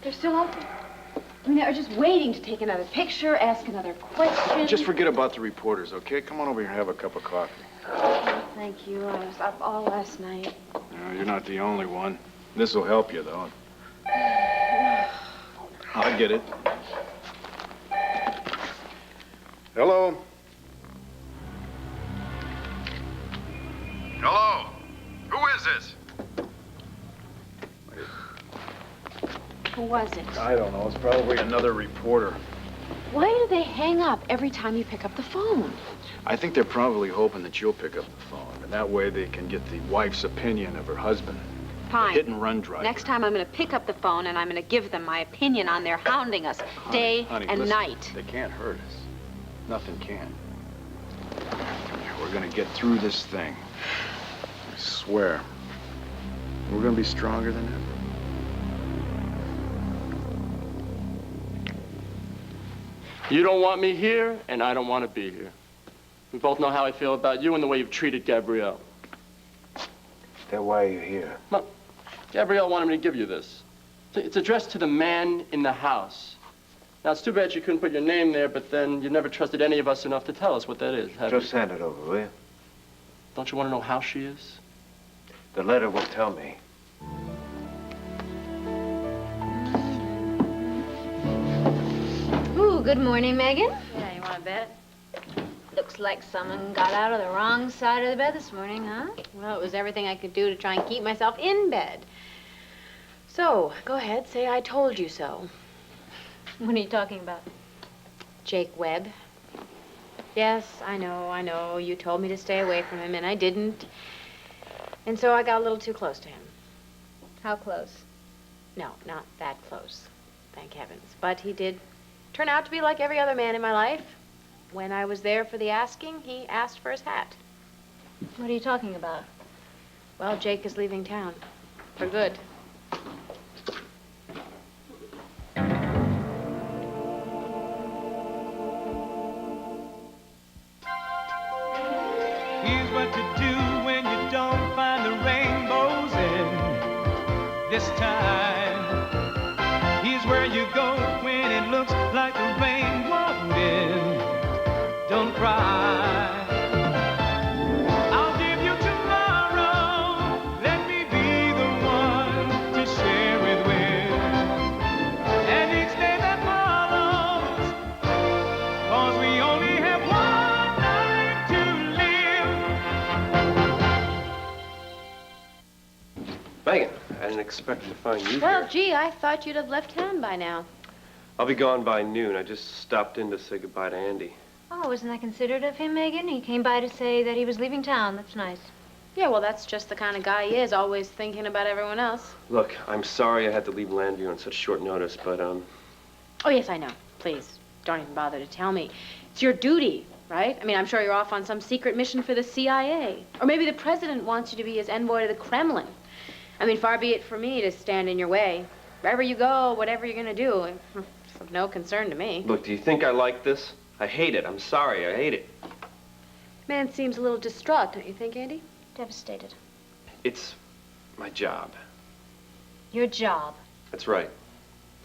They're still open. I mean, they're just waiting to take another picture, ask another question. Just forget about the reporters, okay? Come on over here and have a cup of coffee. Oh, thank you. I was up all last night. No, you're not the only one. This will help you, though. I get it. Hello? Hello? Who is this? Who was it? I don't know. It's probably another reporter. Why do they hang up every time you pick up the phone? I think they're probably hoping that you'll pick up the phone, and that way they can get the wife's opinion of her husband. Fine. Hit and run driver. Next time I'm going to pick up the phone and I'm going to give them my opinion on their hounding us day Honey, and listen, night. They can't hurt us. Nothing can. Come here, we're going to get through this thing. I swear. We're going to be stronger than ever. You don't want me here, and I don't want to be here. We both know how I feel about you and the way you've treated Gabrielle. Then why are you here? Well, Gabrielle wanted me to give you this. It's addressed to the man in the house. Now, it's too bad you couldn't put your name there, but then you never trusted any of us enough to tell us what that is, have you? Just hand it over, will you? Don't you want to know how she is? The letter will tell me. Ooh, good morning, Megan. Yeah, you want to bet? Looks like someone got out of the wrong side of the bed this morning, huh? Well, it was everything I could do to try and keep myself in bed. So, go ahead, say I told you so. What are you talking about? Jake Webb. Yes, I know. You told me to stay away from him, and I didn't. And so I got a little too close to him. How close? No, not that close, thank heavens. But he did turn out to be like every other man in my life. When I was there for the asking, he asked for his hat. What are you talking about? Well, Jake is leaving town. For good. Here's what to do when you don't find the rainbows in this time. Here's where you go when it looks like the rain won't end. Don't cry. I'll give you tomorrow. Let me be the one to share it with. And each day that follows, 'cause we only have one life to live. Megan, I didn't expect to find you Well, here. gee, I thought you'd have left town by now. I'll be gone by noon. I just stopped in to say goodbye to Andy. Oh, isn't that considerate of him, Megan? He came by to say that he was leaving town. That's nice. Yeah, well, that's just the kind of guy he is, always thinking about everyone else. Look, I'm sorry I had to leave Landview on such short notice, but, Oh, yes, I know. Please, don't even bother to tell me. It's your duty, right? I mean, I'm sure you're off on some secret mission for the CIA. Or maybe the president wants you to be his envoy to the Kremlin. I mean, far be it for me to stand in your way. Wherever you go, whatever you're gonna do, it's of no concern to me. look, do you think I like this? I hate it. I'm sorry. I hate it. Man seems a little distraught, don't you think, Andy? Devastated. It's my job. Your job? That's right.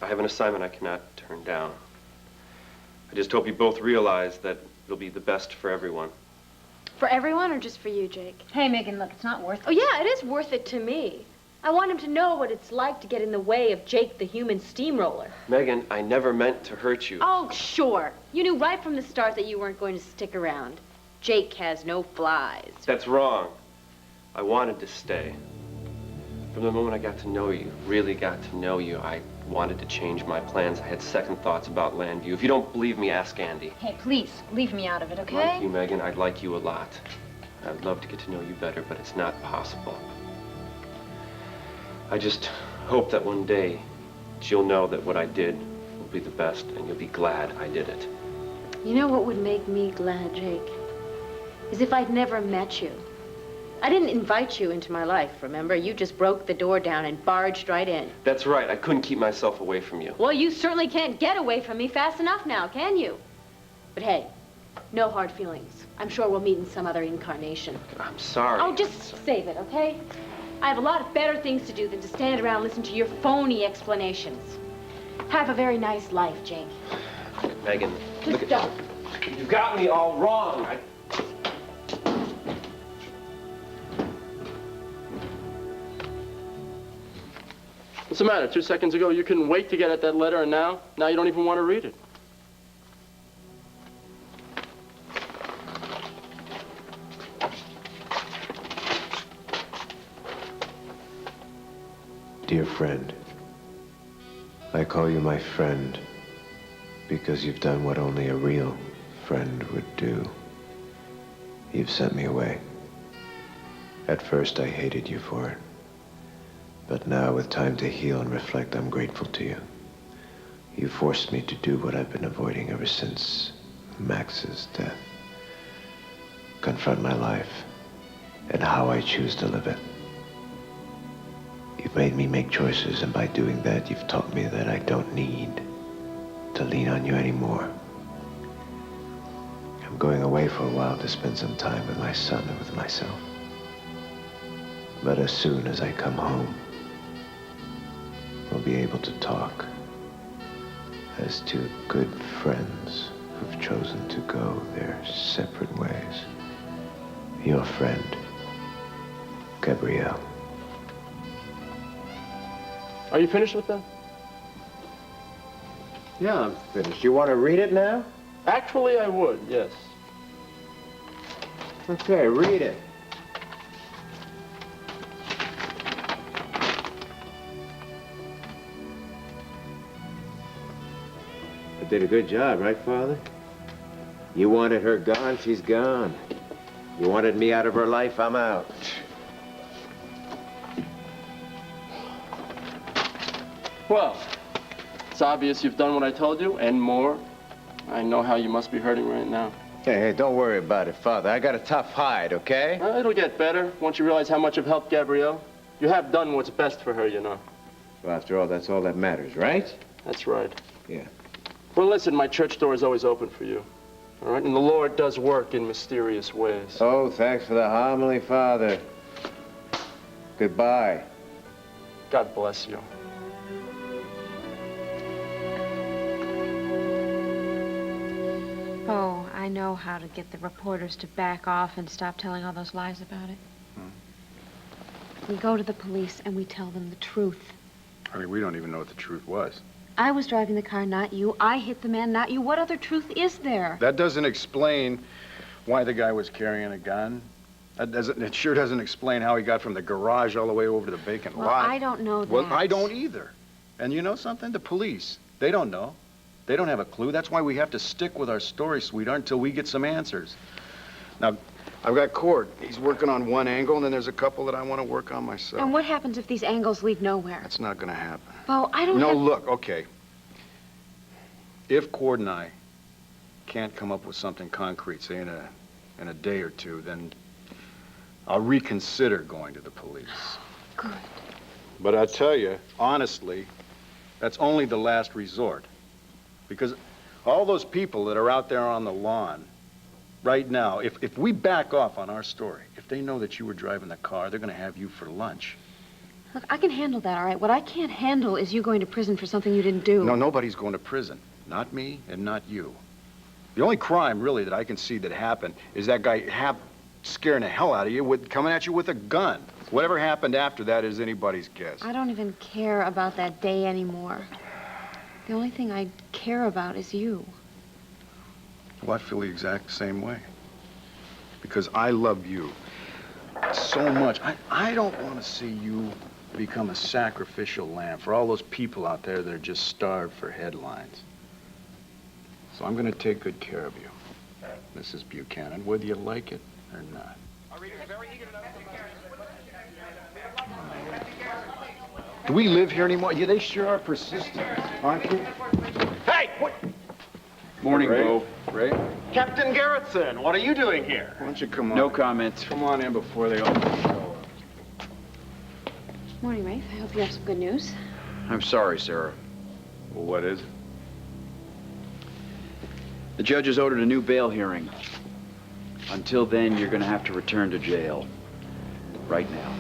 I have an assignment I cannot turn down. I just hope you both realize that it'll be the best for everyone. For everyone or just for you, Jake? Hey, Megan, look, it's not worth it. Oh, yeah, it is worth it to me. I want him to know what it's like to get in the way of Jake the human steamroller. Megan, I never meant to hurt you. Oh, sure. You knew right from the start that you weren't going to stick around. Jake has no flies. That's wrong. I wanted to stay. From the moment I got to know you, really got to know you, I wanted to change my plans. I had second thoughts about Landview. If you don't believe me, ask Andy. Hey, please, leave me out of it, I okay? like you, Megan. I'd like you a lot. I'd love to get to know you better, but it's not possible. I just hope that one day you'll know that what I did will be the best, and you'll be glad I did it. You know what would make me glad, Jake? Is if I'd never met you. I didn't invite you into my life, remember? You just broke the door down and barged right in. That's right. I couldn't keep myself away from you. Well, you certainly can't get away from me fast enough now, can you? But hey, no hard feelings. I'm sure we'll meet in some other incarnation. I'm sorry. Oh, just save it, okay? I have a lot of better things to do than to stand around and listen to your phony explanations. Have a very nice life, Jake. Megan, look Just at... don't. You got me all wrong. What's the matter? 2 seconds ago, you couldn't wait to get at that letter, and now you don't even want to read it. Dear friend, I call you my friend because you've done what only a real friend would do. You've sent me away. At first, I hated you for it. But now, with time to heal and reflect, I'm grateful to you. You forced me to do what I've been avoiding ever since Max's death. Confront my life and how I choose to live it. You've made me make choices, and by doing that, you've taught me that I don't need to lean on you anymore. I'm going away for a while to spend some time with my son and with myself. But as soon as I come home, we'll be able to talk as two good friends who've chosen to go their separate ways. Your friend, Gabrielle. Are you finished with that? Yeah, I'm finished. You want to read it now? Actually, I would, yes. Okay, read it. I did a good job, right, Father? You wanted her gone, she's gone. You wanted me out of her life, I'm out. Well, it's obvious you've done what I told you, and more. I know how you must be hurting right now. Hey, don't worry about it, Father. I got a tough hide, okay? It'll get better once you realize how much you've helped Gabrielle. You have done what's best for her, you know. Well, after all, that's all that matters, right? That's right. Yeah. Well, listen, my church door is always open for you. All right? And the Lord does work in mysterious ways. Oh, thanks for the homily, Father. Goodbye. God bless you. Oh, I know how to get the reporters to back off and stop telling all those lies about it. We go to the police and we tell them the truth. I mean, we don't even know what the truth was. I was driving the car, not you. I hit the man, not you. What other truth is there? That doesn't explain why the guy was carrying a gun. It sure doesn't explain how he got from the garage all the way over to the vacant Well, lot. I don't know that. Well, I don't either. And you know something? The police, they don't know. They don't have a clue. That's why we have to stick with our story, sweetheart, until we get some answers. Now, I've got Cord. He's working on one angle, and then there's a couple that I want to work on myself. And what happens if these angles lead nowhere? That's not going to happen. Bo, I don't No, have... look, okay. If Cord and I can't come up with something concrete, say in a day or two, then I'll reconsider going to the police. Good. But I tell you, honestly, that's only the last resort. Because all those people that are out there on the lawn right now, if we back off on our story, if they know that you were driving the car, they're going to have you for lunch. Look, I can handle that, all right? What I can't handle is you going to prison for something you didn't do. No, nobody's going to prison. Not me and not you. The only crime, really, that I can see that happened is that guy scaring the hell out of you, coming at you with a gun. Whatever happened after that is anybody's guess. I don't even care about that day anymore. The only thing I care about is you. Well, I feel the exact same way. Because I love you so much. I don't want to see you become a sacrificial lamb for all those people out there that are just starved for headlines. So I'm going to take good care of you, Mrs. Buchanan, whether you like it or not. Do we live here anymore? Yeah, they sure are persistent, aren't they? Hey! What? Morning, Ray. Bo. Ray, Captain Garrettson, what are you doing here? why don't you come on? No comment. Come on in before they open the show. Morning, Rafe. I hope you have some good news. I'm sorry, Sarah. Well, what is it? The judge has ordered a new bail hearing. Until then, you're going to have to return to jail. Right now.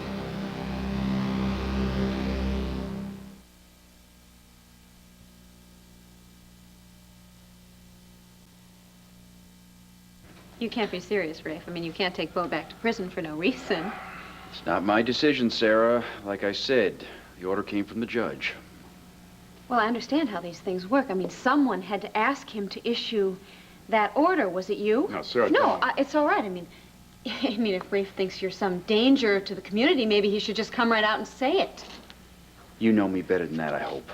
You can't be serious, Rafe. I mean, you can't take Bo back to prison for no reason. It's not my decision, Sarah. Like I said, the order came from the judge. Well, I understand how these things work. I mean, someone had to ask him to issue that order. Was it you? No, Sarah, No, don't. it's all right. I mean, if Rafe thinks you're some danger to the community, maybe he should just come right out and say it. You know me better than that, I hope.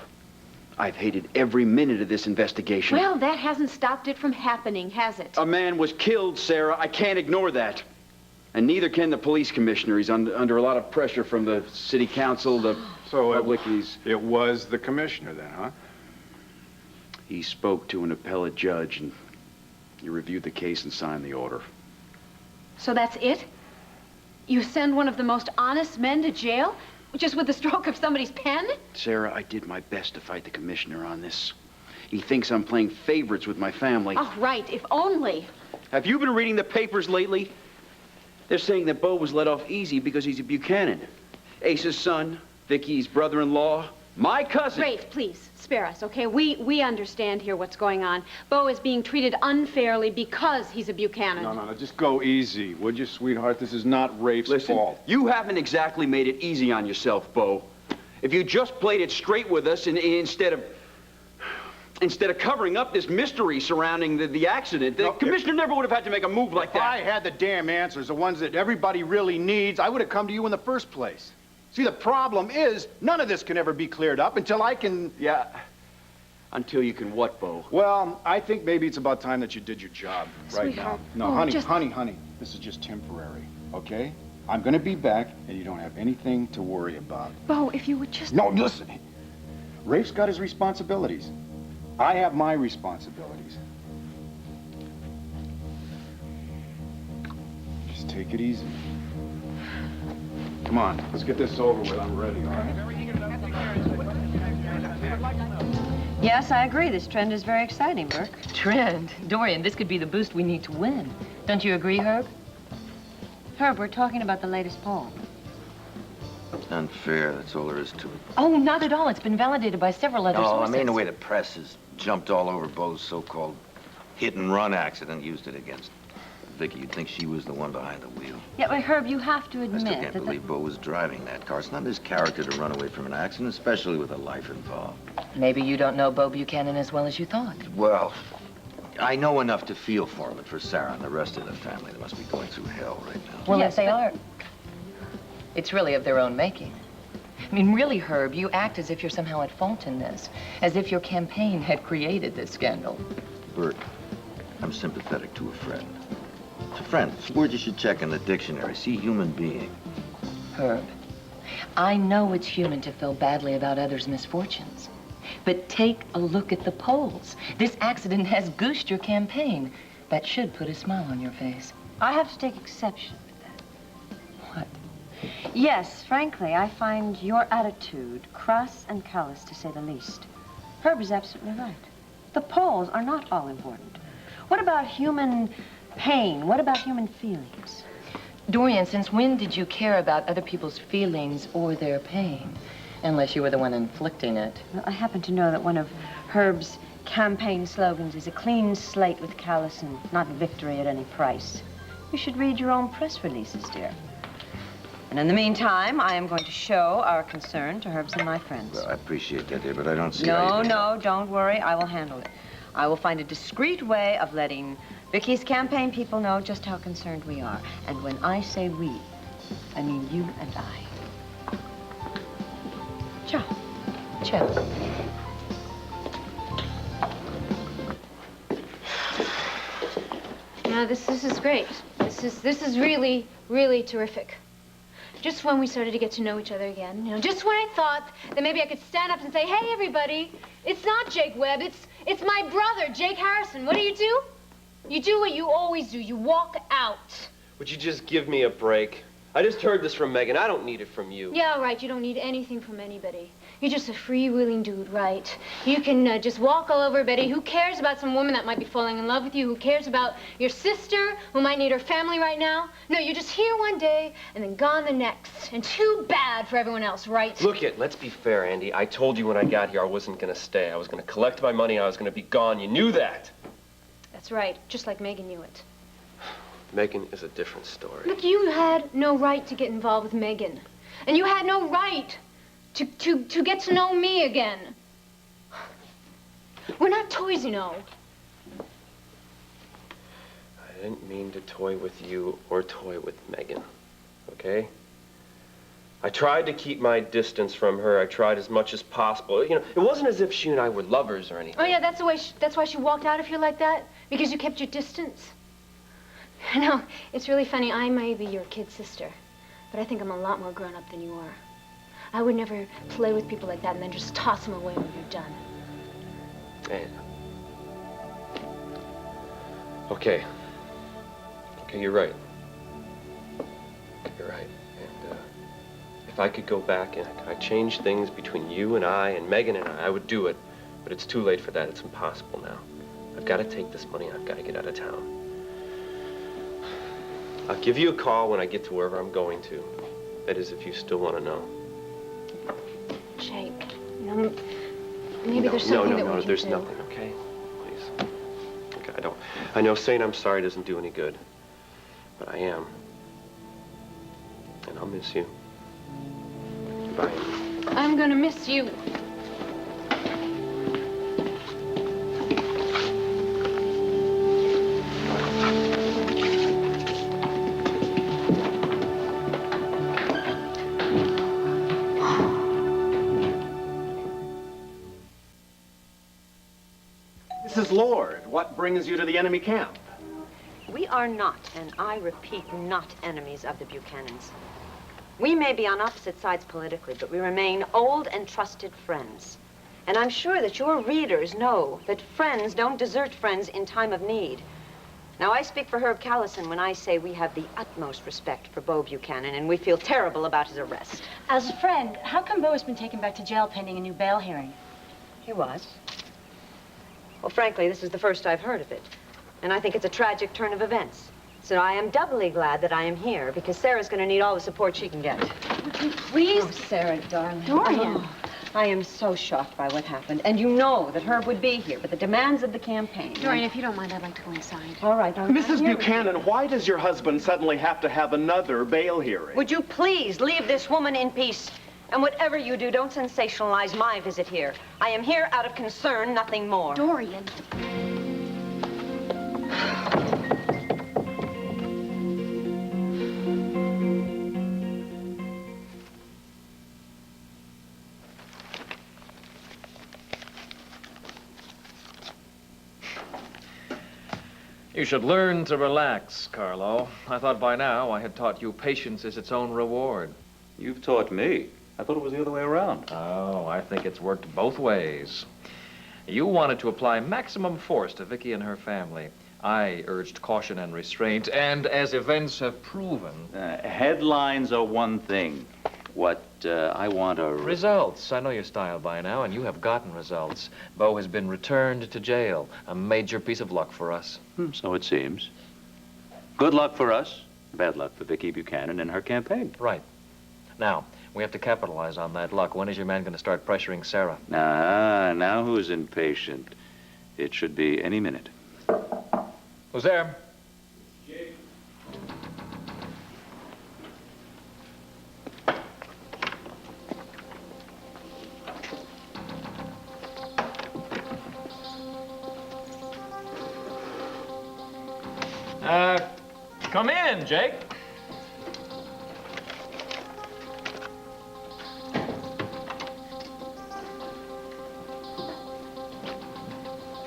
I've hated every minute of this investigation. Well, that hasn't stopped it from happening, has it? A man was killed, Sarah. I can't ignore that. And neither can the police commissioner. He's under a lot of pressure from the city council, the public. It was the commissioner then, huh? He spoke to an appellate judge, and he reviewed the case and signed the order. So that's it? You send one of the most honest men to jail? Just with the stroke of somebody's pen? Sarah, I did my best to fight the commissioner on this. He thinks I'm playing favorites with my family. Oh, right, if only. Have you been reading the papers lately? They're saying that Bo was let off easy because he's a Buchanan. Ace's son, Vicky's brother-in-law, my cousin. Rafe, please, spare us, okay? We understand here what's going on. Bo is being treated unfairly because he's a Buchanan. No, just go easy, would you, sweetheart? This is not Rafe's Listen, fault. you haven't exactly made it easy on yourself, Bo. If you just played it straight with us instead of covering up this mystery surrounding the accident, the commissioner never would have had to make a move like that. If I had the damn answers, the ones that everybody really needs, I would have come to you in the first place. See, the problem is, none of this can ever be cleared up until I can... Yeah, until you can what, Bo? Well, I think maybe it's about time that you did your job right Sweetheart. now. No, Oh, honey, this is just temporary, okay? I'm gonna be back, and you don't have anything to worry about. Bo, if you would just... No, listen. Rafe's got his responsibilities. I have my responsibilities. Just take it easy. Come on, let's get this over with. I'm ready, all right? Yes, I agree. This trend is very exciting, Burke. Trend? Dorian, this could be the boost we need to win. Don't you agree, Herb? Herb, we're talking about the latest poll. Unfair, that's all there is to it. Oh, not at all. It's been validated by several other No, sources. I mean the way the press has jumped all over Bo's so-called hit-and-run accident, used it against Vicky. You'd think she was the one behind the wheel. Yeah, but Herb, you have to I admit still can't that believe Bo was driving that car. It's not his character to run away from an accident, especially with a life involved. Maybe you don't know Bo Buchanan as well as you thought. Well, I know enough to feel for him, but for Sarah and the rest of the family, they must be going through hell right now. Well, Yes, if they but- are, it's really of their own making. I mean, really, Herb, you act as if you're somehow at fault in this, as if your campaign had created this scandal. Bert, I'm sympathetic to a friend. It's a friend. It's a word you should check in the dictionary. See human being. Herb, I know it's human to feel badly about others' misfortunes, but take a look at the polls. This accident has goosed your campaign. That should put a smile on your face. I have to take exception with that. What? Yes, frankly, I find your attitude crass and callous, to say the least. Herb is absolutely right. The polls are not all important. What about human pain? What about human feelings? Dorian, since when did you care about other people's feelings or their pain? Unless you were the one inflicting it. Well, I happen to know that one of Herb's campaign slogans is a clean slate with callous and not victory at any price. You should read your own press releases, dear. And in the meantime, I am going to show our concern to Herb's and my friends. Well, I appreciate that, dear, but I don't see No, how you can... no, don't worry. I will handle it. I will find a discreet way of letting Vicky's campaign people know just how concerned we are. And when I say we, I mean you and I. Ciao. Ciao. No, this is great. This is really, really terrific. Just when we started to get to know each other again, just when I thought that maybe I could stand up and say, hey, everybody, it's not Jake Webb, it's my brother, Jake Harrison. What do? You do what you always do. You walk out. Would you just give me a break? I just heard this from Megan. I don't need it from you. Yeah, right. You don't need anything from anybody. You're just a freewheeling dude, right? You can just walk all over Betty. Who cares about some woman that might be falling in love with you? Who cares about your sister who might need her family right now? No, you're just here one day and then gone the next. And too bad for everyone else, right? Look let's be fair, Andy. I told you when I got here I wasn't gonna stay. I was gonna collect my money. I was gonna be gone. You knew that. That's right. Just like Megan knew it. Megan is a different story. Look, you had no right to get involved with Megan. And you had no right to get to know me again. We're not toys, you know. I didn't mean to toy with you or toy with Megan, okay? I tried to keep my distance from her. I tried as much as possible. You know, it wasn't as if she and I were lovers or anything. Oh, yeah, that's why she walked out of you like that? Because you kept your distance? No, it's really funny. I may be your kid sister, but I think I'm a lot more grown up than you are. I would never play with people like that and then just toss them away when you're done. And... Okay. Okay, you're right. You're right. And, if I could go back and I change things between you and I and Megan and I would do it. But it's too late for that. It's impossible now. I've got to take this money and I've got to get out of town. I'll give you a call when I get to wherever I'm going to. That is, if you still want to know. Jake, you know, maybe there's something that we can there's do. nothing, okay? Please. Okay, I know saying I'm sorry doesn't do any good. But I am. And I'll miss you. Bye. I'm gonna miss you. Mrs. Lord, what brings you to the enemy camp? We are not, and I repeat, not enemies of the Buchanans. We may be on opposite sides politically, but we remain old and trusted friends. And I'm sure that your readers know that friends don't desert friends in time of need. Now, I speak for Herb Callison when I say we have the utmost respect for Beau Buchanan, and we feel terrible about his arrest. As a friend, how come Beau has been taken back to jail pending a new bail hearing? He was. Well, frankly, this is the first I've heard of it. And I think it's a tragic turn of events. So I am doubly glad that I am here, because Sarah's going to need all the support she can get. Would you please? Oh, Sarah, darling. Dorian. Oh, I am so shocked by what happened. And you know that Herb would be here, but the demands of the campaign... Dorian, if you don't mind, I'd like to go inside. All right. Mrs. Buchanan, why does your husband suddenly have to have another bail hearing? Would you please leave this woman in peace? And whatever you do, don't sensationalize my visit here. I am here out of concern, nothing more. Dorian. You should learn to relax, Carlo. I thought by now I had taught you patience is its own reward. You've taught me. I thought it was the other way around. Oh, I think it's worked both ways. You wanted to apply maximum force to Vicky and her family. I urged caution and restraint, and as events have proven... Headlines are one thing. What I want are... Results. I know your style by now, and you have gotten results. Beau has been returned to jail. A major piece of luck for us. So it seems. Good luck for us. Bad luck for Vicky Buchanan and her campaign. Right. Now, we have to capitalize on that luck. When is your man going to start pressuring Sarah? Now who's impatient? It should be any minute. Who's there? Come in, Jake.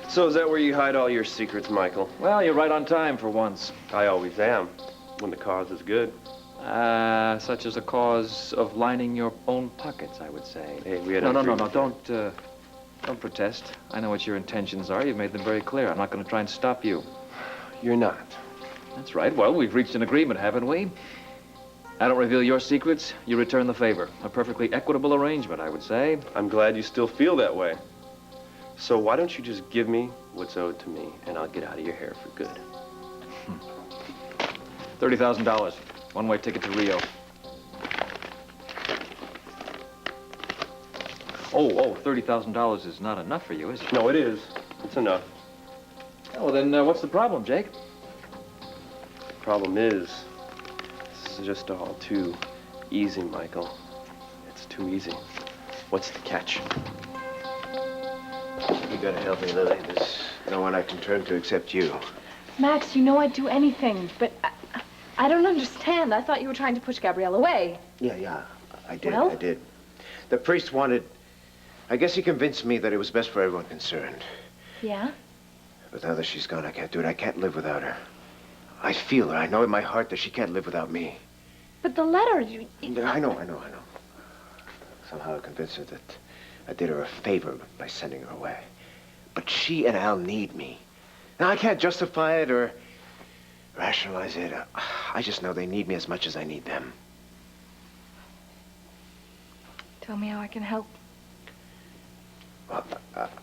So is that where you hide all your secrets, Michael? Well, you're right on time for once. I always am, when the cause is good. Such as the cause of lining your own pockets, I would say. Hey, we had No, a don't protest. I know what your intentions are. You've made them very clear. I'm not going to try and stop you. You're not. That's right. Well, we've reached an agreement, haven't we? I don't reveal your secrets. You return the favor. A perfectly equitable arrangement, I would say. I'm glad you still feel that way. So why don't you just give me what's owed to me, and I'll get out of your hair for good. $30,000. One-way ticket to Rio. Oh, $30,000 is not enough for you, is it? No, it is. It's enough. Oh, well, then what's the problem, Jake? Problem is, this is just all too easy, Michael. It's too easy. What's the catch? You gotta help me, Lily. There's no one I can turn to except you. Max, you know I'd do anything, but I don't understand. I thought you were trying to push Gabrielle away. Yeah, I did. Well? I did. The priest wanted... I guess he convinced me that it was best for everyone concerned. Yeah? But now that she's gone, I can't do it. I can't live without her. I feel her. I know in my heart that she can't live without me. But the letter, I know. Somehow I convinced her that I did her a favor by sending her away. But she and Al need me. Now, I can't justify it or rationalize it. I just know they need me as much as I need them. Tell me how I can help. Well,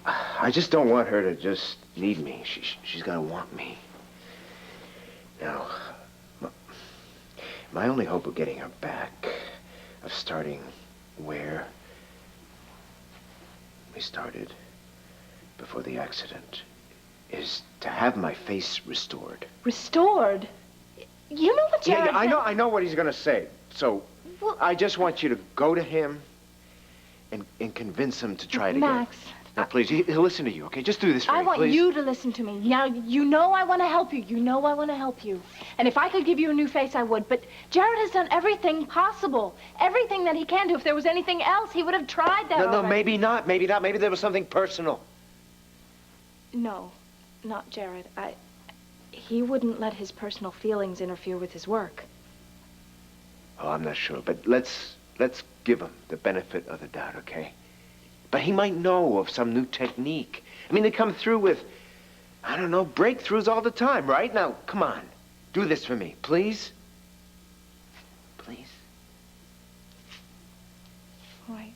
I just don't want her to just need me. She's got to want me. Now, my only hope of getting her back, of starting where we started before the accident, is to have my face restored. Restored? You know what Jared Yeah, I know what he's going to say. So, well, I just want you to go to him and convince him to try it Max, again. Now, please, he'll listen to you, okay? Just do this for me, I want please. you to listen to me. Now, you know I want to help you. You know I want to help you. And if I could give you a new face, I would. But Jared has done everything possible. Everything that he can do. If there was anything else, he would have tried that No, already. maybe not. Maybe not. Maybe there was something personal. No, not Jared. He wouldn't let his personal feelings interfere with his work. Oh, I'm not sure. But let's give him the benefit of the doubt, okay? But he might know of some new technique. I mean, they come through with, I don't know, breakthroughs all the time, right? Now, come on. Do this for me, please. Please. All right.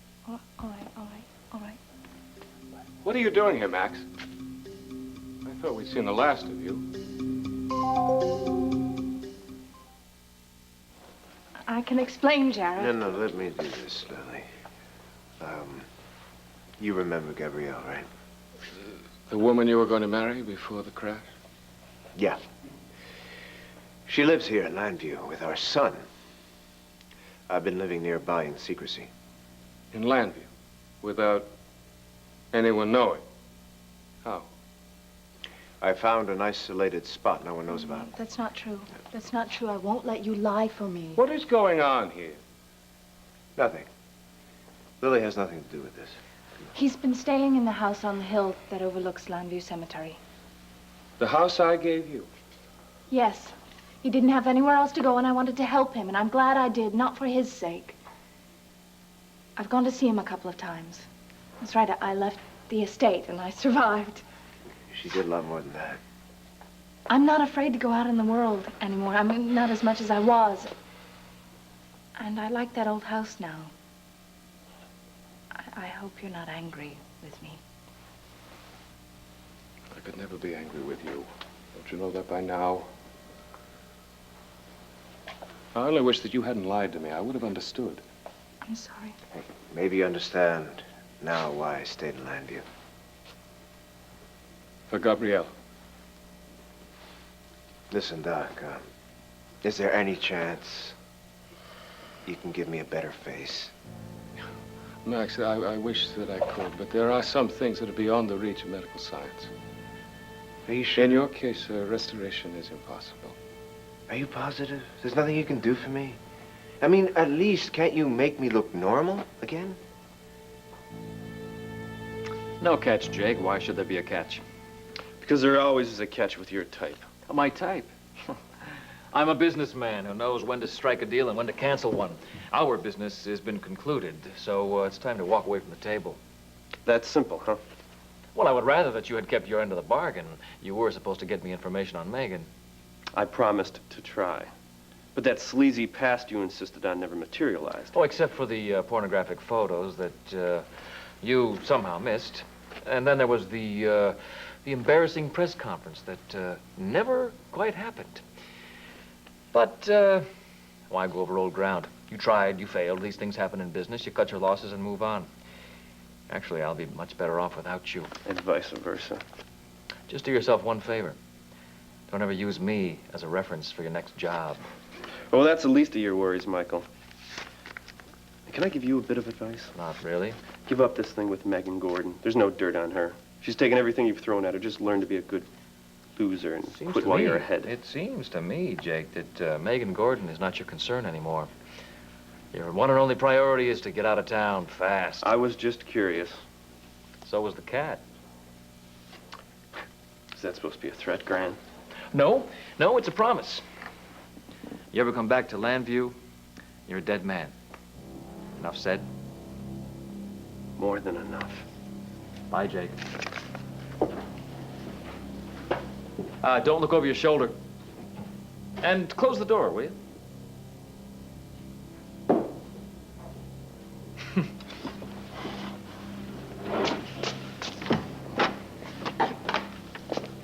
What are you doing here, Max? I thought we'd seen the last of you. I can explain, Jared. No, let me do this, Lily. You remember Gabrielle, right? The woman you were going to marry before the crash? Yeah. She lives here in Landview with our son. I've been living nearby in secrecy. In Landview? Without anyone knowing? How? I found an isolated spot no one knows about. That's not true. That's not true. I won't let you lie for me. What is going on here? Nothing. Lily has nothing to do with this. He's been staying in the house on the hill that overlooks Landview Cemetery. The house I gave you? Yes. He didn't have anywhere else to go, and I wanted to help him, and I'm glad I did, not for his sake. I've gone to see him a couple of times. That's right, I left the estate, and I survived. She did a lot more than that. I'm not afraid to go out in the world anymore. I mean, not as much as I was. And I like that old house now. I hope you're not angry with me. I could never be angry with you. Don't you know that by now? I only wish that you hadn't lied to me. I would have understood. I'm sorry. Hey, maybe you understand now why I stayed in Landview. For Gabrielle. Listen, Doc, is there any chance you can give me a better face? Max, I wish that I could, but there are some things that are beyond the reach of medical science. Are you sure? In your case, restoration is impossible. Are you positive? There's nothing you can do for me? I mean, at least can't you make me look normal again? No catch, Jake. Why should there be a catch? Because there always is a catch with your type. My type? I'm a businessman who knows when to strike a deal and when to cancel one. Our business has been concluded, so it's time to walk away from the table. That's simple, huh? Well, I would rather that you had kept your end of the bargain. You were supposed to get me information on Megan. I promised to try. But that sleazy past you insisted on never materialized. Oh, except for the pornographic photos that you somehow missed. And then there was the embarrassing press conference that never quite happened. But why go over old ground? You tried, you failed. These things happen in business. You cut your losses and move on. Actually, I'll be much better off without you. And vice versa. Just do yourself one favor. Don't ever use me as a reference for your next job. Well, that's the least of your worries, Michael. Can I give you a bit of advice? Not really. Give up this thing with Megan Gordon. There's no dirt on her. She's taken everything you've thrown at her. Just learn to be a good loser and quit while you're ahead. It seems to me, Jake, that Megan Gordon is not your concern anymore. Your one and only priority is to get out of town fast. I was just curious. So was the cat. Is that supposed to be a threat, Gran? No, it's a promise. You ever come back to Landview, you're a dead man. Enough said? More than enough. Bye, Jake. Don't look over your shoulder. And close the door, will you?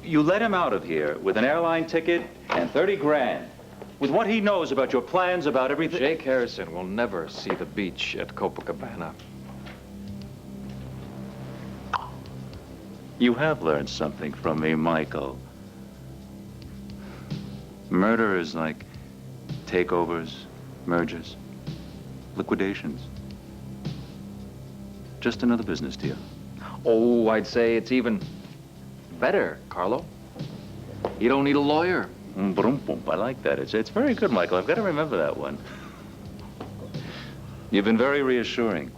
You let him out of here with an airline ticket and 30 grand. With what he knows about your plans, about everything. Jake Harrison will never see the beach at Copacabana. You have learned something from me, Michael. Murder is like takeovers, mergers, liquidations. Just another business deal. Oh, I'd say it's even better, Carlo. You don't need a lawyer. I like that. It's very good, Michael. I've got to remember that one. You've been very reassuring.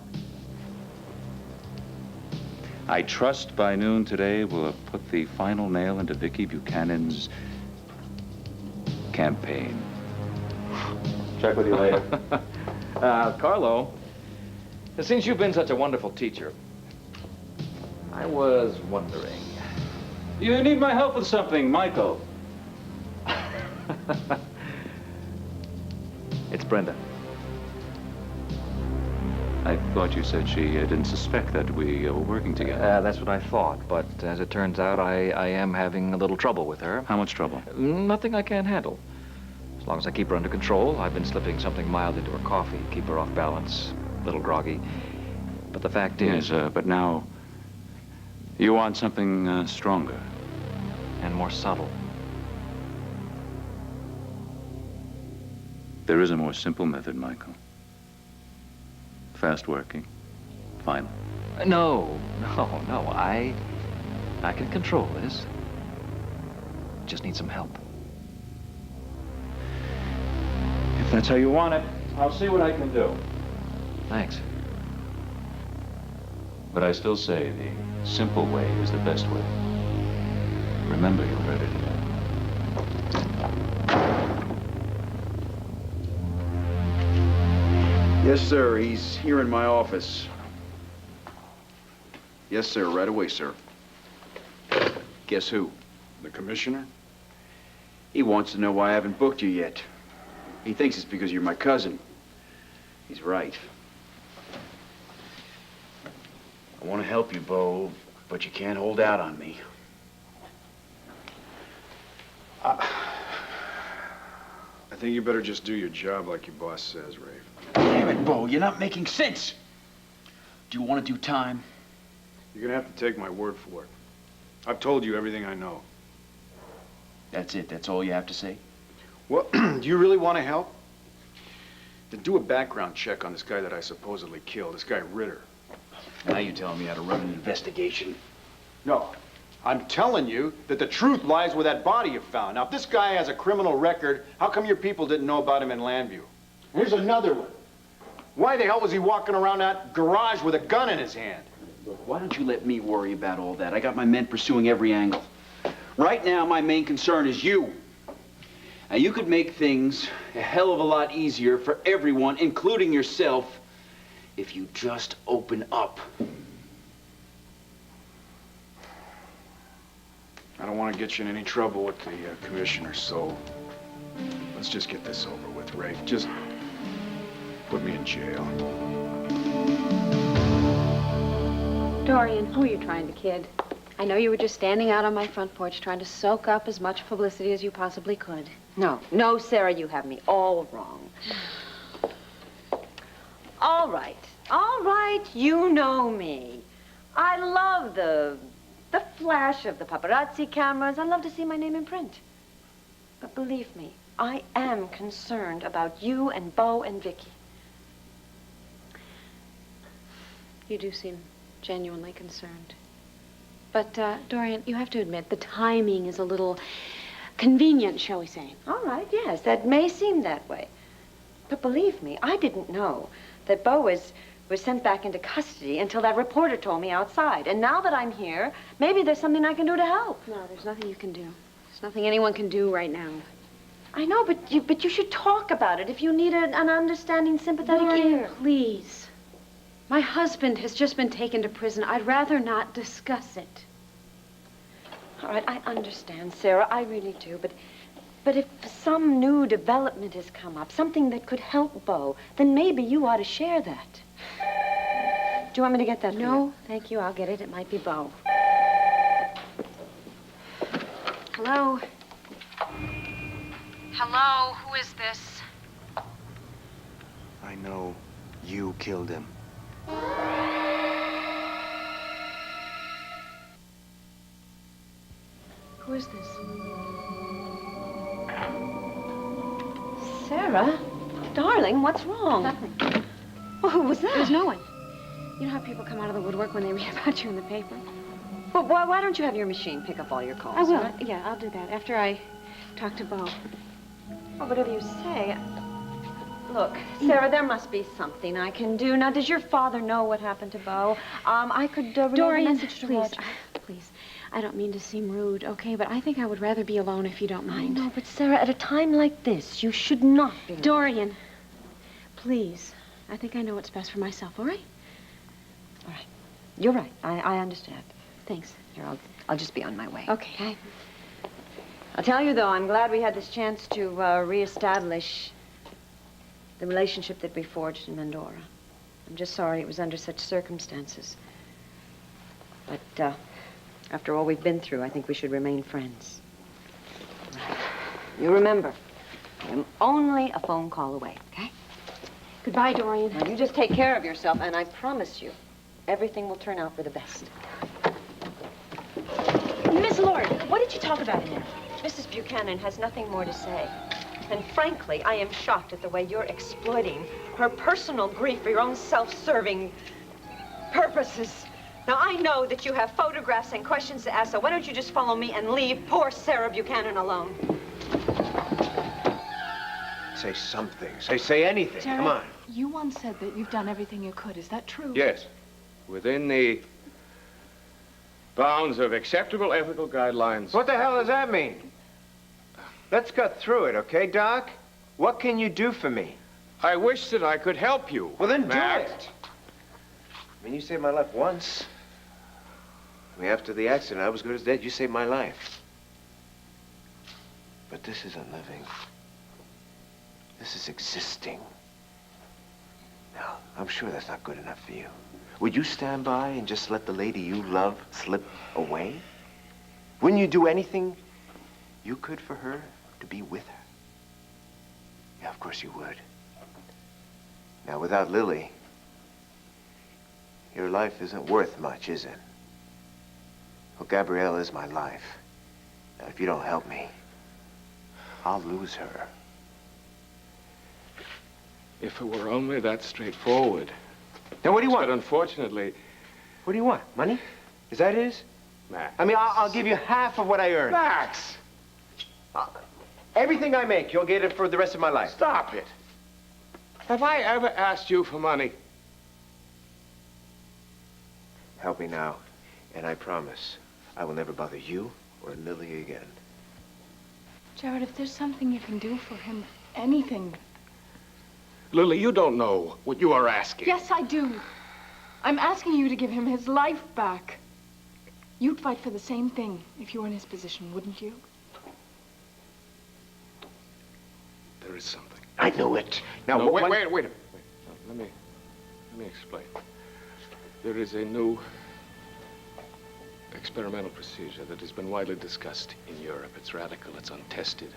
I trust by noon today we'll have put the final nail into Vicky Buchanan's campaign. Check with you later. Carlo, since you've been such a wonderful teacher, I was wondering. You need my help with something, Michael. It's Brenda. I thought you said she didn't suspect that we were working together. That's what I thought, but as it turns out, I am having a little trouble with her. How much trouble? Nothing I can't handle. As long as I keep her under control. I've been slipping something mild into her coffee, keep her off balance, a little groggy. But the fact is... Yes, but now you want something stronger. And more subtle. There is a more simple method, Michael. Fast working, final. No. I can control this. Just need some help. If that's how you want it, I'll see what I can do. Thanks. But I still say the simple way is the best way. Remember, you heard it here. Yes, sir. He's here in my office. Yes, sir. Right away, sir. Guess who? The commissioner? He wants to know why I haven't booked you yet. He thinks it's because you're my cousin. He's right. I want to help you, Bo, but you can't hold out on me. I think you better just do your job like your boss says, Rafe. Damn it, Bo, you're not making sense. Do you want to do time? You're gonna have to take my word for it. I've told you everything I know. That's it? That's all you have to say? Well, do you really want to help? Then do a background check on this guy that I supposedly killed, this guy Ritter. Now you're telling me how to run an investigation. No. I'm telling you that the truth lies with that body you found. Now, if this guy has a criminal record, how come your people didn't know about him in Landview? Here's another one. Why the hell was he walking around that garage with a gun in his hand? Look, why don't you let me worry about all that? I got my men pursuing every angle. Right now, my main concern is you. Now, you could make things a hell of a lot easier for everyone, including yourself, if you just open up. I don't want to get you in any trouble with the commissioner, so let's just get this over with, Rafe. Just put me in jail. Dorian, who are you trying to kid? I know you were just standing out on my front porch trying to soak up as much publicity as you possibly could. No, Sarah, you have me all wrong. All right, you know me. I love the flash of the paparazzi cameras. I love to see my name in print. But believe me, I am concerned about you and Bo and Vicky. You do seem genuinely concerned. But, Dorian, you have to admit, the timing is a little convenient, shall we say. All right, yes, that may seem that way. But believe me, I didn't know that Bo was sent back into custody until that reporter told me outside. And now that I'm here, maybe there's something I can do to help. No, there's nothing you can do. There's nothing anyone can do right now. I know, but you should talk about it if you need an understanding, sympathetic ear. Please. My husband has just been taken to prison. I'd rather not discuss it. All right, I understand, Sarah. I really do. But if some new development has come up, something that could help Bo, then maybe you ought to share that. Do you want me to get that for you? No, thank you. I'll get it. It might be Bo. Hello? Hello? Who is this? I know you killed him. Who is this? Sarah? Darling, what's wrong? Nothing. Well, who was that? There's no one. You know how people come out of the woodwork when they read about you in the paper? Well, why don't you have your machine pick up all your calls? I will. Huh? Yeah, I'll do that after I talk to Bo. Oh, whatever you say. Look, Sarah, there must be something I can do. Now, does your father know what happened to Bo? I could relay Dorian, a message to please, Roger. please. I don't mean to seem rude, okay? But I think I would rather be alone if you don't mind. I know, but Sarah, at a time like this, you should not be. Dorian, please. I think I know what's best for myself, all right? All right. You're right. I understand. Thanks. Here, I'll just be on my way. Okay. I'll tell you, though, I'm glad we had this chance to reestablish the relationship that we forged in Mendora. I'm just sorry it was under such circumstances. But after all we've been through, I think we should remain friends. You remember, I am only a phone call away, okay? Goodbye, Dorian. Now, you just take care of yourself, and I promise you, everything will turn out for the best. Miss Lord, what did you talk about in there? Mrs. Buchanan has nothing more to say. And frankly, I am shocked at the way you're exploiting her personal grief for your own self-serving purposes. Now, I know that you have photographs and questions to ask, so why don't you just follow me and leave poor Sarah Buchanan alone? Say something. Say anything. Jared, Come on. You once said that you've done everything you could. Is that true? Yes. Within the bounds of acceptable ethical guidelines. What the hell does that mean? Let's cut through it, okay, Doc? What can you do for me? I wish that I could help you. Well, then Max. do it. I mean, you saved my life once. I mean, after the accident, I was good as dead. You saved my life. But this isn't living. This is existing. Now, I'm sure that's not good enough for you. Would you stand by and just let the lady you love slip away? Wouldn't you do anything you could for her to be with her? Yeah, of course you would. Now, without Lily, your life isn't worth much, is it? Well, Gabrielle is my life. Now, if you don't help me, I'll lose her. If it were only that straightforward. Now, what do you want? But unfortunately... What do you want? Money? Is that it? Max. I mean, I'll give you half of what I earn. Max! Everything I make, you'll get it for the rest of my life. Stop it. Have I ever asked you for money? Help me now, and I promise I will never bother you or Lily again. Jared, if there's something you can do for him, anything. Lily, you don't know what you are asking. Yes, I do. I'm asking you to give him his life back. You'd fight for the same thing if you were in his position, wouldn't you? There is something. I know it. Now, No, what, wait. No, let me explain. There is a new experimental procedure that has been widely discussed in Europe. It's radical, it's untested.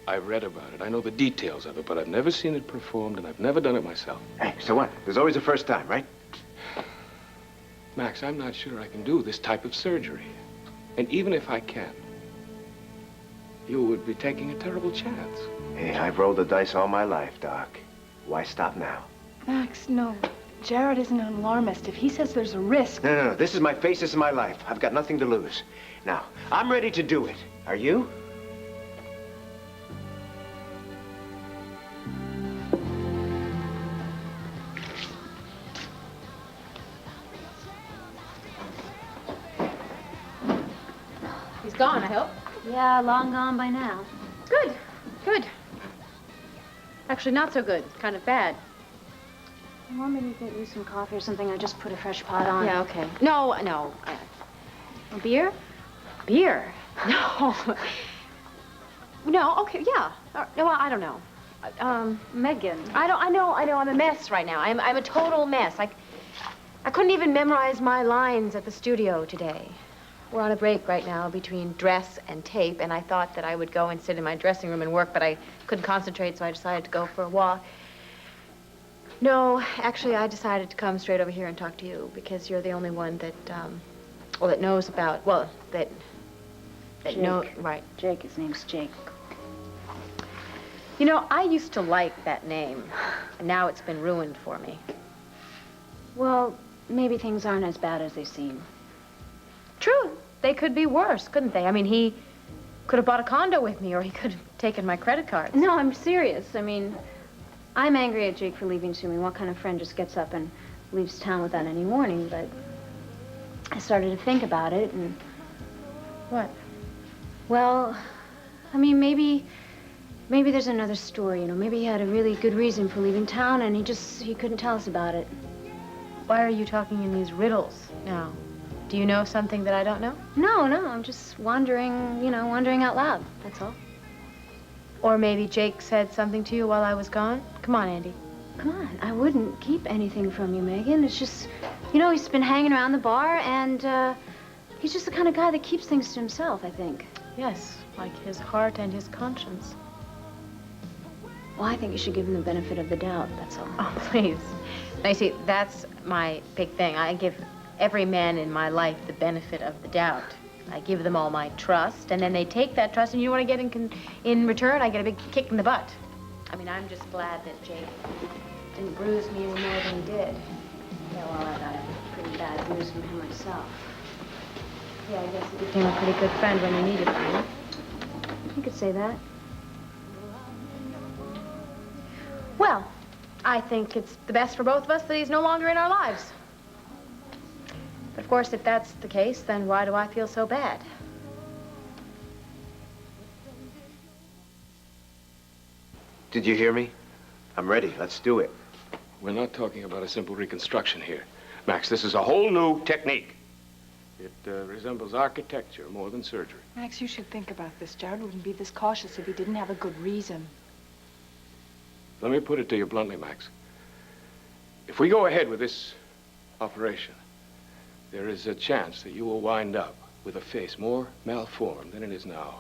I've read about it. I know the details of it, but I've never seen it performed, and I've never done it myself. Hey, so what? There's always a first time, right? Max, I'm not sure I can do this type of surgery. And even if I can, you would be taking a terrible chance. Hey, I've rolled the dice all my life, Doc. Why stop now? Max, no. Jared isn't an alarmist. If he says there's a risk... No. This is my face, this is my life. I've got nothing to lose. Now, I'm ready to do it. Are you? He's gone, I hope. Yeah, long gone by now. Good, good. Actually, not so good. Kind of bad. You want me to get you some coffee or something? I just put a fresh pot on. Yeah, okay. No. A beer? Beer? No. No, okay, yeah. No, well, I don't know. Megan. I know, I'm a mess right now. I'm a total mess. I couldn't even memorize my lines at the studio today. We're on a break right now between dress and tape, and I thought that I would go and sit in my dressing room and work, but I couldn't concentrate, so I decided to go for a walk. No, actually, I decided to come straight over here and talk to you, because you're the only one that, that knows about, that Jake. Right. Jake, his name's Jake. You know, I used to like that name, and now it's been ruined for me. Well, maybe things aren't as bad as they seem. True. They could be worse, couldn't they? I mean, he could have bought a condo with me, or he could have taken my credit cards. No, I'm serious. I mean, I'm angry at Jake for leaving too. I mean, what kind of friend just gets up and leaves town without any warning? But I started to think about it, and... What? Well, I mean, maybe there's another story, you know. Maybe he had a really good reason for leaving town, and he couldn't tell us about it. Why are you talking in these riddles now? Do you know something that I don't know? No, I'm just wondering out loud, that's all. Or maybe Jake said something to you while I was gone? Come on, Andy. Come on, I wouldn't keep anything from you, Megan. It's just, he's been hanging around the bar, and he's just the kind of guy that keeps things to himself, I think. Yes, like his heart and his conscience. Well, I think you should give him the benefit of the doubt, that's all. Oh, please. Now, you see, that's my big thing. I give every man in my life the benefit of the doubt. I give them all my trust, and then they take that trust, and you know what I get in return? I get a big kick in the butt. I mean, I'm just glad that Jake didn't bruise me any more than he did. Yeah, well, I got a pretty bad bruise from him myself. Yeah, I guess you became a pretty good friend when you needed one. You could say that. Well, I think it's the best for both of us that he's no longer in our lives. But of course, if that's the case, then why do I feel so bad? Did you hear me? I'm ready. Let's do it. We're not talking about a simple reconstruction here. Max, this is a whole new technique. It resembles architecture more than surgery. Max, you should think about this. Jared wouldn't be this cautious if he didn't have a good reason. Let me put it to you bluntly, Max. If we go ahead with this operation, there is a chance that you will wind up with a face more malformed than it is now.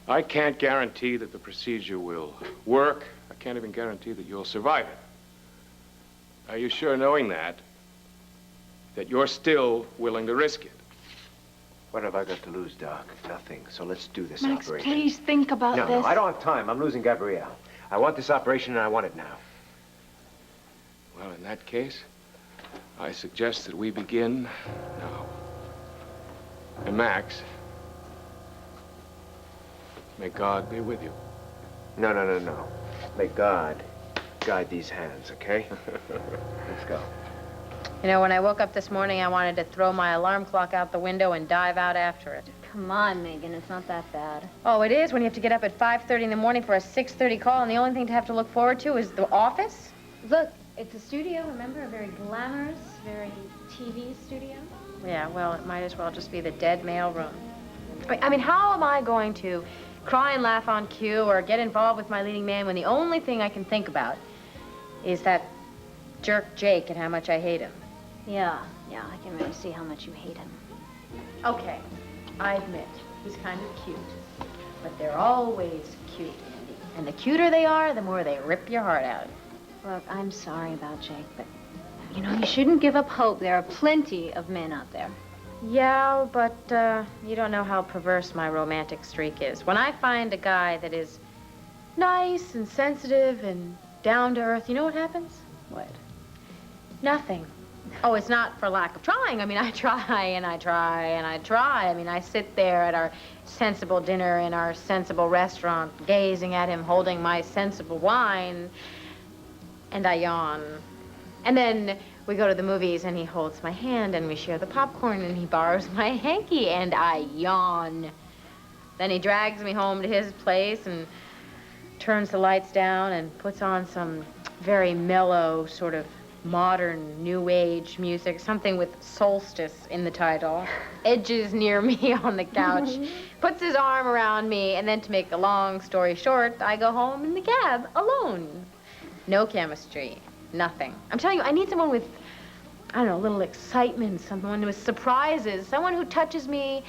I can't guarantee that the procedure will work. I can't even guarantee that you'll survive it. Are you sure, knowing that you're still willing to risk it? What have I got to lose, Doc? Nothing. So let's do this Max, operation. please think about this. No, I don't have time. I'm losing Gabrielle. I want this operation, and I want it now. Well, in that case, I suggest that we begin now. And Max, may God be with you. No. May God guide these hands, okay? Let's go. You know, when I woke up this morning, I wanted to throw my alarm clock out the window and dive out after it. Come on, Megan, it's not that bad. Oh, it is when you have to get up at 5:30 in the morning for a 6:30 call, and the only thing to have to look forward to is the office? Look, it's a studio, remember? A very glamorous, very TV studio. Yeah, well, it might as well just be the dead mail room. I mean, how am I going to cry and laugh on cue or get involved with my leading man when the only thing I can think about is that jerk Jake and how much I hate him? Yeah, I can really see how much you hate him. Okay, I admit, he's kind of cute. But they're always cute, Andy. And the cuter they are, the more they rip your heart out. Look, I'm sorry about Jake, but, you shouldn't give up hope. There are plenty of men out there. Yeah, but you don't know how perverse my romantic streak is. When I find a guy that is nice and sensitive and down to earth, you know what happens? What? Nothing. Oh, it's not for lack of trying. I mean, I try and I try and I try. I mean, I sit there at our sensible dinner in our sensible restaurant, gazing at him, holding my sensible wine, and I yawn. And then we go to the movies and he holds my hand and we share the popcorn and he borrows my hanky and I yawn. Then he drags me home to his place and turns the lights down and puts on some very mellow sort of modern new age music, something with solstice in the title, edges near me on the couch, puts his arm around me, and then to make a long story short, I go home in the cab alone. No chemistry, nothing. I'm telling you, I need someone with, I don't know, a little excitement, someone with surprises, someone who touches me,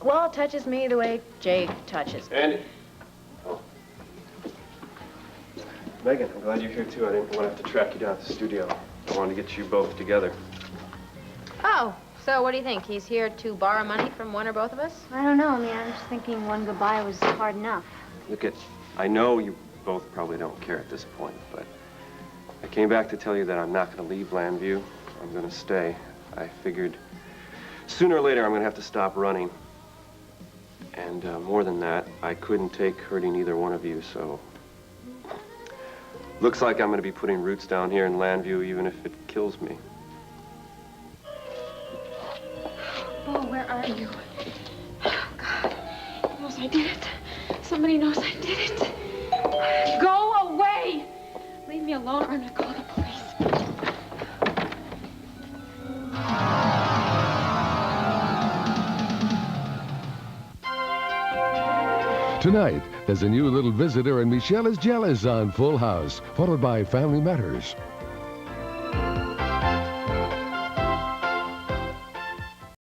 well, touches me the way Jake touches me. Andy. Megan, I'm glad you're here too. I didn't want to have to track you down to the studio. I wanted to get you both together. Oh, so what do you think? He's here to borrow money from one or both of us? I don't know. I mean, I'm just thinking one goodbye was hard enough. Look, I know you both probably don't care at this point, but I came back to tell you that I'm not going to leave Landview. I'm going to stay. I figured sooner or later I'm going to have to stop running. And more than that, I couldn't take hurting either one of you, so looks like I'm going to be putting roots down here in Landview, even if it kills me. Oh, where are you? Oh, God. He knows I did it. Somebody knows I did it. Go away! Leave me alone or I'm gonna call the police. Tonight, there's a new little visitor and Michelle is jealous on Full House, followed by Family Matters.